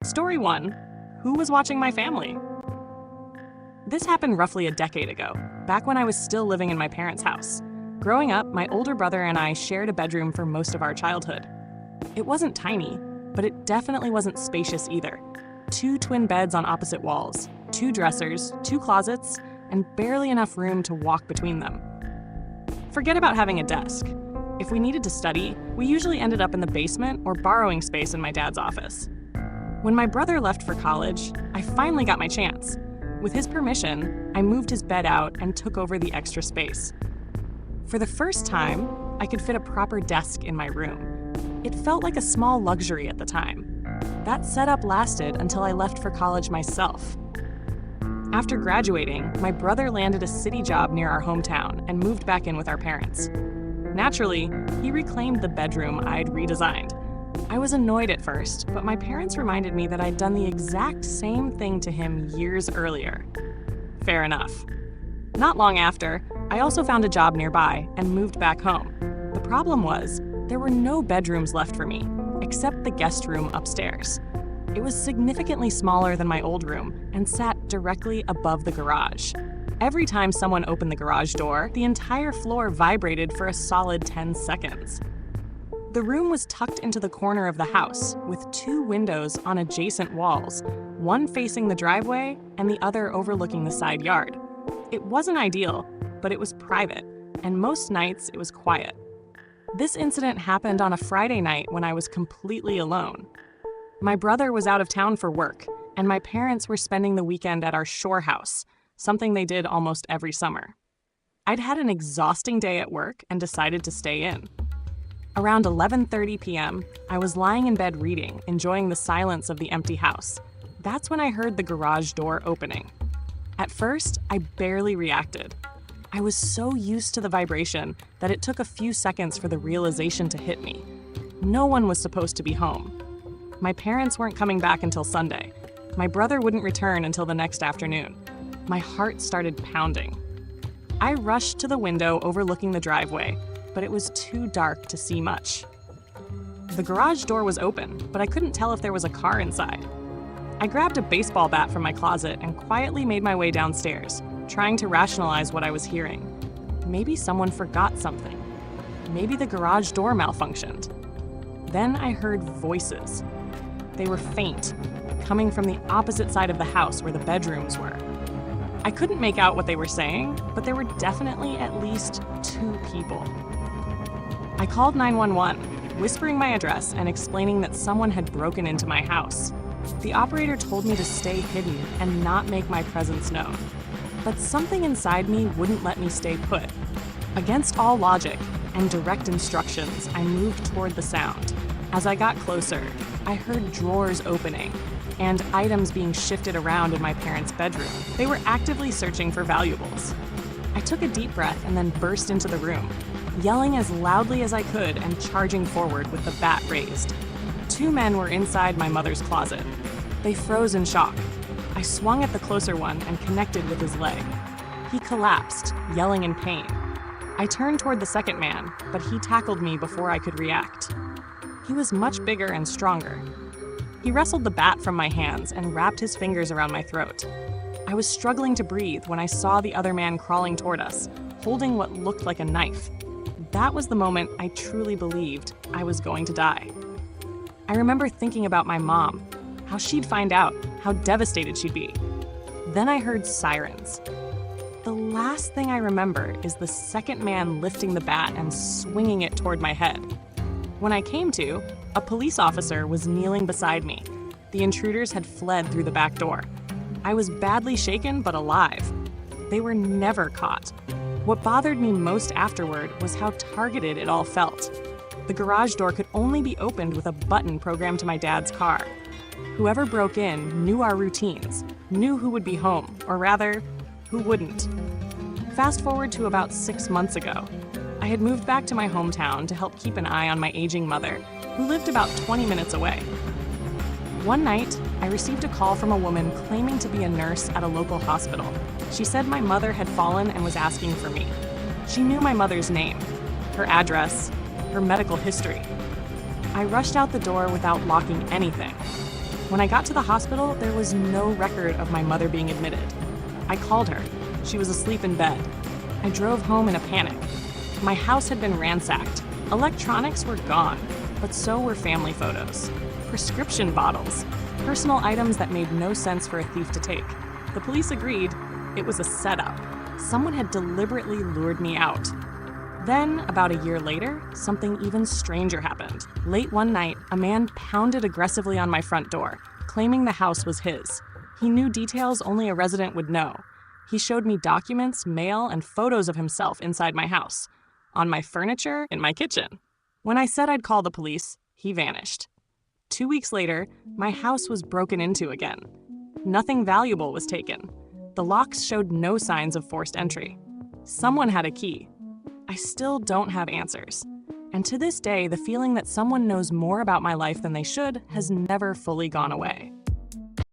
Story 1. Who was watching my family? This happened roughly a decade ago, back when I was still living in my parents' house. Growing up, my older brother and I shared a bedroom for most of our childhood. It wasn't tiny, but it definitely wasn't spacious either. 2 twin beds on opposite walls, 2 dressers, 2 closets, and barely enough room to walk between them. Forget about having a desk. If we needed to study, we usually ended up in the basement or borrowing space in my dad's office. When my brother left for college, I finally got my chance. With his permission, I moved his bed out and took over the extra space. For the first time, I could fit a proper desk in my room. It felt like a small luxury at the time. That setup lasted until I left for college myself. After graduating, my brother landed a city job near our hometown and moved back in with our parents. Naturally, he reclaimed the bedroom I'd redesigned. I was annoyed at first, but my parents reminded me that I'd done the exact same thing to him years earlier. Fair enough. Not long after, I also found a job nearby and moved back home. The problem was, there were no bedrooms left for me, except the guest room upstairs. It was significantly smaller than my old room and sat directly above the garage. Every time someone opened the garage door, the entire floor vibrated for a solid 10 seconds. The room was tucked into the corner of the house, with 2 windows on adjacent walls, one facing the driveway and the other overlooking the side yard. It wasn't ideal, but it was private, and most nights it was quiet. This incident happened on a Friday night when I was completely alone. My brother was out of town for work, and my parents were spending the weekend at our shore house, something they did almost every summer. I'd had an exhausting day at work and decided to stay in. Around 11:30 p.m., I was lying in bed reading, enjoying the silence of the empty house. That's when I heard the garage door opening. At first, I barely reacted. I was so used to the vibration that it took a few seconds for the realization to hit me. No one was supposed to be home. My parents weren't coming back until Sunday. My brother wouldn't return until the next afternoon. My heart started pounding. I rushed to the window overlooking the driveway, but it was too dark to see much. The garage door was open, but I couldn't tell if there was a car inside. I grabbed a baseball bat from my closet and quietly made my way downstairs, trying to rationalize what I was hearing. Maybe someone forgot something. Maybe the garage door malfunctioned. Then I heard voices. They were faint, coming from the opposite side of the house where the bedrooms were. I couldn't make out what they were saying, but there were definitely at least 2 people. I called 911, whispering my address and explaining that someone had broken into my house. The operator told me to stay hidden and not make my presence known. But something inside me wouldn't let me stay put. Against all logic and direct instructions, I moved toward the sound. As I got closer, I heard drawers opening and items being shifted around in my parents' bedroom. They were actively searching for valuables. I took a deep breath and then burst into the room, yelling as loudly as I could and charging forward with the bat raised. 2 men were inside my mother's closet. They froze in shock. I swung at the closer one and connected with his leg. He collapsed, yelling in pain. I turned toward the second man, but he tackled me before I could react. He was much bigger and stronger. He wrestled the bat from my hands and wrapped his fingers around my throat. I was struggling to breathe when I saw the other man crawling toward us, holding what looked like a knife. That was the moment I truly believed I was going to die. I remember thinking about my mom, how she'd find out, how devastated she'd be. Then I heard sirens. The last thing I remember is the second man lifting the bat and swinging it toward my head. When I came to, a police officer was kneeling beside me. The intruders had fled through the back door. I was badly shaken but alive. They were never caught. What bothered me most afterward was how targeted it all felt. The garage door could only be opened with a button programmed to my dad's car. Whoever broke in knew our routines, knew who would be home, or rather, who wouldn't. Fast forward to about 6 months ago. I had moved back to my hometown to help keep an eye on my aging mother, who lived about 20 minutes away. One night, I received a call from a woman claiming to be a nurse at a local hospital. She said my mother had fallen and was asking for me. She knew my mother's name, her address, her medical history. I rushed out the door without locking anything. When I got to the hospital, there was no record of my mother being admitted. I called her. She was asleep in bed. I drove home in a panic. My house had been ransacked. Electronics were gone, but so were family photos, prescription bottles, personal items that made no sense for a thief to take. The police agreed it was a setup. Someone had deliberately lured me out. Then, about a year later, something even stranger happened. Late one night, a man pounded aggressively on my front door, claiming the house was his. He knew details only a resident would know. He showed me documents, mail, and photos of himself inside my house, on my furniture, in my kitchen. When I said I'd call the police, he vanished. 2 weeks later, my house was broken into again. Nothing valuable was taken. The locks showed no signs of forced entry. Someone had a key. I still don't have answers. And to this day, the feeling that someone knows more about my life than they should has never fully gone away.